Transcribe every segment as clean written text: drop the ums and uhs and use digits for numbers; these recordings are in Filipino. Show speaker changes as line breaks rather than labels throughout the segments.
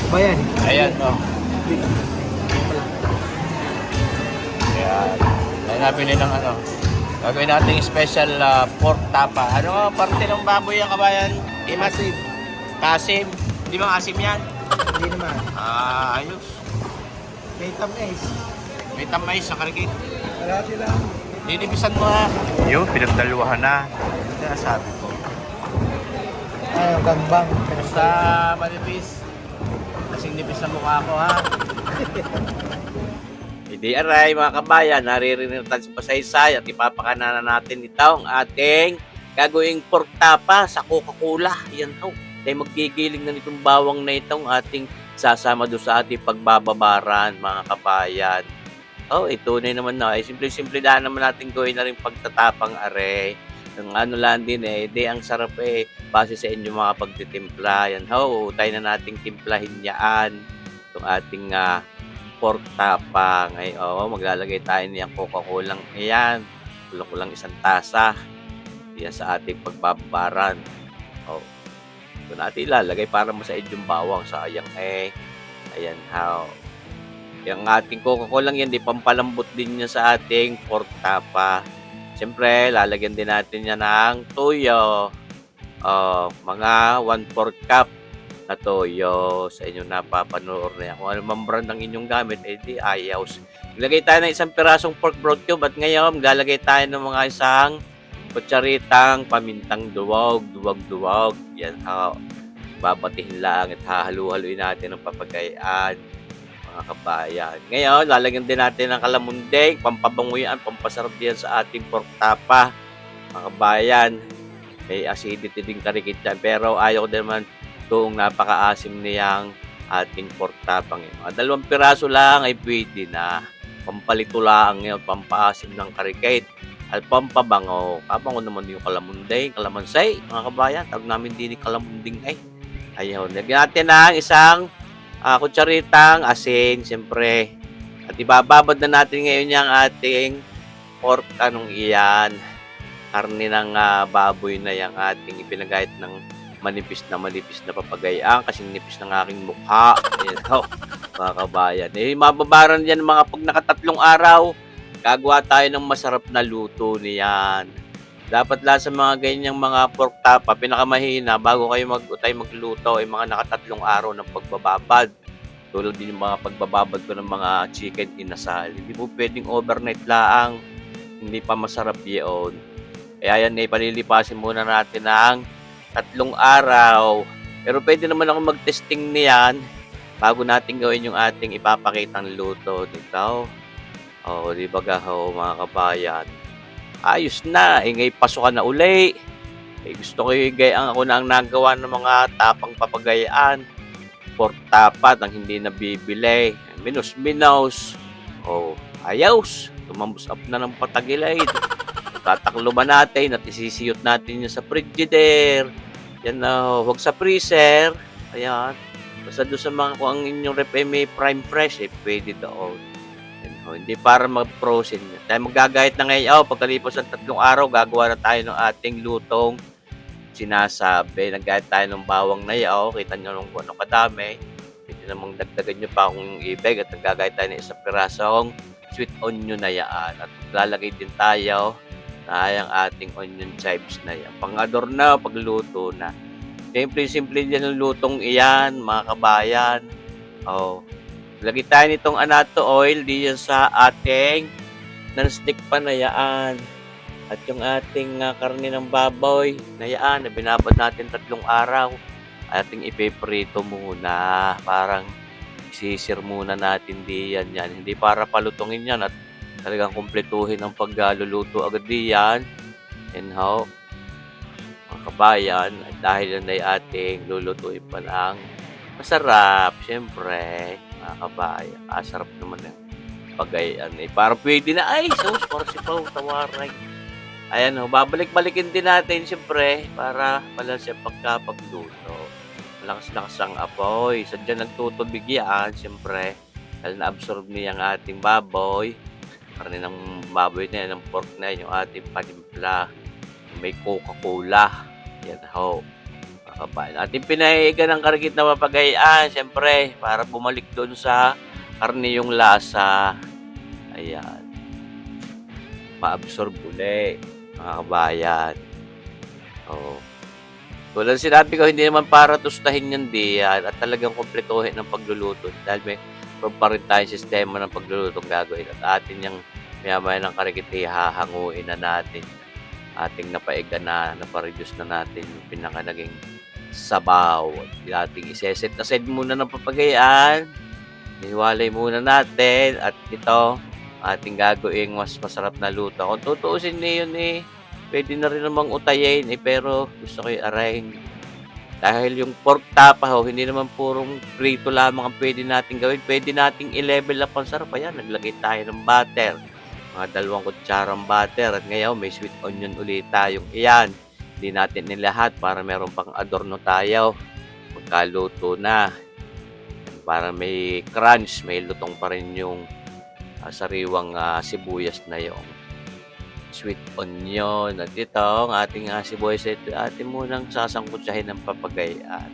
Bayan.
Ayan, no. Ayan. Ayan na pinili ng ano. Gagawin natin special pork tapa. Ano nga parte ng baboy ang kabayan?
Massive.
Kasim. Hindi ba asim yan?
Hindi naman.
Ayos.
May tamis.
May tamay sa karikit.
Kalahati lang.
Dinibisan mo ha. Yun, pinagdaluhan na. Kaya sabi ko.
Ay, ang gambang.
Basta manipis. Kasing nipis na mukha ko ha. Hindi aray mga kabayan, naririnig natin sa pasaysay at ipapakanan natin ito ang ating gagawing pork tapa sa Coca-Cola. Yan ho. Tayo magigiling na nitong bawang na itong ating sasama doon sa ating pagbababaran mga kabayan. Oh, ito na naman na. Simple-simple na naman natin gawin na rin pagtatapang are. Ang ano lang din di ang sarap base sa inyo mga pagtitimpla. Yan ho, tayo na nating timplahin yan. Itong ating pork tapa. Ngayon, maglalagay tayo niyang Coca-Cola. Ayan, kulang-kulang isang tasa. Yan sa ating pagbabaran. Oh, ito natin ilalagay para masaid yung bawang. Sayang Ayan how. Yung ating Coca-Cola yan, di pampalambot din niya sa ating pork tapa. Siyempre, lalagyan din natin yan ng toyo. Mga 1/4 cup na toyo sa inyong napapanood na yan. Kung ano man brand ng inyong gamit, di ayaws. Ilagay tayo ng isang pirasong pork broth cube at ngayon, lalagay tayo ng mga isang kutsaritang pamintang duwag. Yan, babatihin lang at hahalu-haluin natin ng papagayaan mga kabayan. Ngayon, lalagyan din natin ng kalamundeng, pampabanguyan, pampasarap yan sa ating pork tapa mga kabayan. May acidity din karikit yan, pero ayaw din naman itong napakaasim niyang ating pork tapang yun. Mga 2 piraso lang ay pwede na. Pampalito lang yun, pampaasim ng karikit at pampabango. Kabango naman yung kalamansay, mga kabayan. Tawag namin din yung kalamunding Ayun, lagyan natin ng isang kutsaritang asin, siyempre. At ibababad na natin ngayon yung ating pork iyan. Karne ng baboy na yung ating ipinagayat ng manipis na papagayaan kasing nipis ng aking mukha. Ayan mga kabayan. Mababaran yan mga pag nakatatlong araw. Gagawa tayo ng masarap na luto niyan. Dapat lang sa mga ganyang mga pork tapa, pinakamahina bago tayo magluto ay mga nakatatlong araw ng pagbababad. Tulad din yung mga pagbababad ko ng mga chicken inasal. Hindi mo pwedeng overnight laang. Hindi pa masarap yun. Kaya yan palilipasin muna natin ng 3 araw. Pero pwede naman ako mag-testing niyan bago natin gawin yung ating ipapakitang luto dito. Di ba gaho mga kabayan? Ayos na. Ngay pasukan na uli. Gusto ko gayaan ako na ang nagawa ng mga tapang papagayaan. Pork tapa nang hindi nabibili. Minus. Ayos. Tumambos up na ng patagilay. Tatakluban natin at isisiyot natin yun sa frigidaire. Yan na, huwag sa freezer. Ayan. Basta doon sa mga kung ang inyong rep may prime fresh, pwede doon. Hindi para mag-frozen. Tayo magagayat na ngayon. Pagkalipas ng 3 araw, gagawa na tayo ng ating lutong sinasabi. Nagayat tayo ng bawang na yaw. Kita nyo nung ano kadami. Pwede namang dagdagan nyo pa kung ibig. At nagagayat tayo ng 1 pirasong sweet onion na yan. At lalagay din tayo ang ating onion chives na yan. Pang-ador na, pagluto na. Simple din ang lutong iyan, mga kabayan. Lagay tayo nitong anato oil diyan sa ating non-stick panayaan. At yung ating karne ng baboy na yan, na binabad natin 3 araw. Ating ipiprito muna. Parang isisir muna natin diyan yan. Hindi para palutungin yan at talagang kumpletuhin ang pagluluto agad diyan. And mga kabayan, at dahil yan ay ating lulutuin pa ng masarap, syempre, mga kabayan. Sarap naman yan. Pagayan para pwede na sauce para si Pao tawaray. Ayan babalik-balikin din natin syempre para pala siya pagkapagluto. Malakas-lakas ang apoy. Sadya nagtutubig yan, syempre. Dahil na-absorb niya ang ating baboy. Karne ng baboy na yan, ng pork na yan, yung ating panimpla. May Coca-Cola. Yan mga kabayan. Ating pinaigan ng karikit na mapagayaan, siyempre, para bumalik doon sa karne yung lasa. Ayan. Ma-absorb uli, mga kabayan. Oo. Tulad ng sinabi ko, hindi naman para tustahin yan diyan at talagang kumpletuhin ng pagluluto dahil may pa rin tayong sistema ng pagluluto gagawin at atin yung maya-maya ng karikit hahanguin na natin. Ating napaiga na, napareduce na natin yung pinaka naging sabaw. Ating iseset aside muna ng papagayaan. Niwalay muna natin at ito ating gagawing mas masarap na luto. Kung tutuusin niyo yun pwede na rin namang utayin pero gusto ko i-arrange. Dahil yung pork tapa hindi naman purong prito lamang ang pwede natin gawin. Pwede nating i-level up ang sarap. Ayan, naglagay tayo ng butter. Mga 2 kutsarang butter. At ngayon, may sweet onion ulit tayong iyan. Hindi natin nilahat para meron pang adorno tayo. Magkaluto na. Para may crunch, may lutong pa rin yung sariwang sibuyas na yung sweet onion. At ito, ang ating sibuyas ito, ating munang sasangkutsahin ng papagayaan.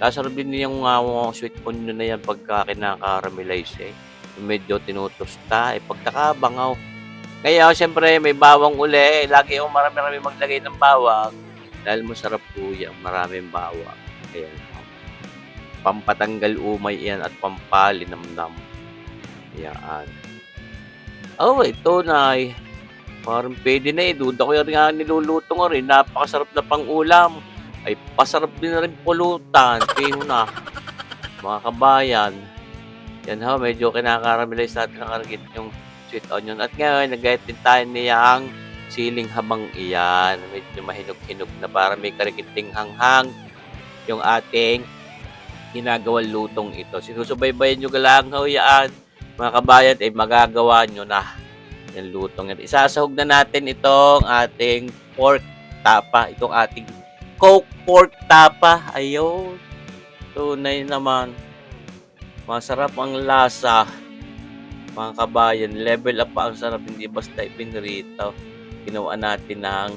Kasarap din yung sweet onion na yan pagka kinakaramelize medyo tinutusta, pagkakabangaw. Ngayon, siyempre, may bawang uli. Lagi akong marami-rami maglagay ng bawang dahil masarap po yan, maraming bawang. Ayan. Pampatanggal umay yan at pampalinamnam. Ayan. Oh, ito na parang pwede na duda ko yung nga niluluto ko rin. Napakasarap na pang-ulam. Ay, pasarap din na rin pulutan. Kaya na, mga kabayan. Yan medyo kinakaramelize natin ang karikit yung sweet onion. At ngayon, nagayat din tayo niyang siling habang iyan. Medyo mahinog-hinog na para may karikiting hanghang yung ating ginagawang lutong ito. Sinusubaybayan nyo galang yan. Mga kabayan, magagawa nyo na yung lutong yan. Isasahog na natin itong ating pork tapa. Itong ating coke pork tapa. Ayun. Tunay naman. Masarap ang lasa. Mga kabayan, level up pa ang sarap. Hindi basta ipinrito. Ginawa natin ng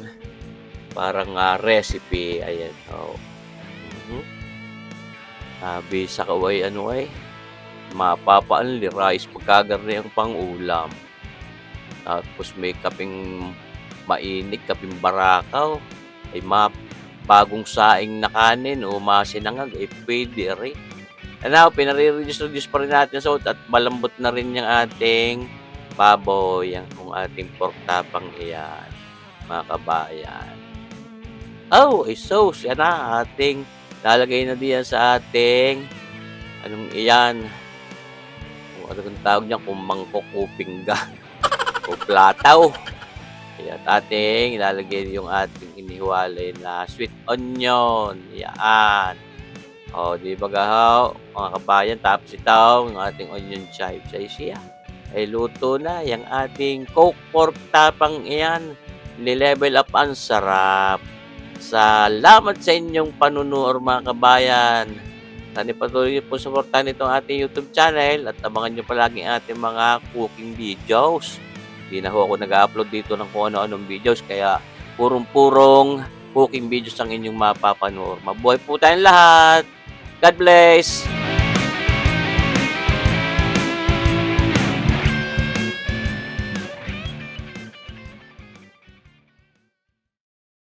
parang recipe. Ayan. Sabi sa kaway mapapaanli rice pagkagarni ang pang-ulam. Tapos may kaping mainit, kaping barakaw. Ay bagong saing na kanin o masinangag, pwede rin. Now, pinare-reduce pa rin natin sa at malambot na rin yung ating baboy, yung ating pork tapang iyan, mga kabayan. Sauce, yan na, ating lalagay na diyan sa ating, anong iyan, kung anong tawag niya, kung mangkok o pinggan, o plataw. Ayan, ating ilalagay yung ating inihiwalay na sweet onion, yan. Di ba mga kabayan, tapos ito, ang ating onion chives ay siya. Ay luto na, yung ating coke pork tapang iyan. Nilevel up ang sarap. Salamat sa inyong panunood mga kabayan. Sana patuloy po suportahan itong ating YouTube channel at abangan nyo palagi ang ating mga cooking videos. Hindi na ako nag-upload dito ng kung ano-anong videos, kaya purong-purong cooking videos ang inyong mapapanood. Mabuhay po tayong lahat! God bless!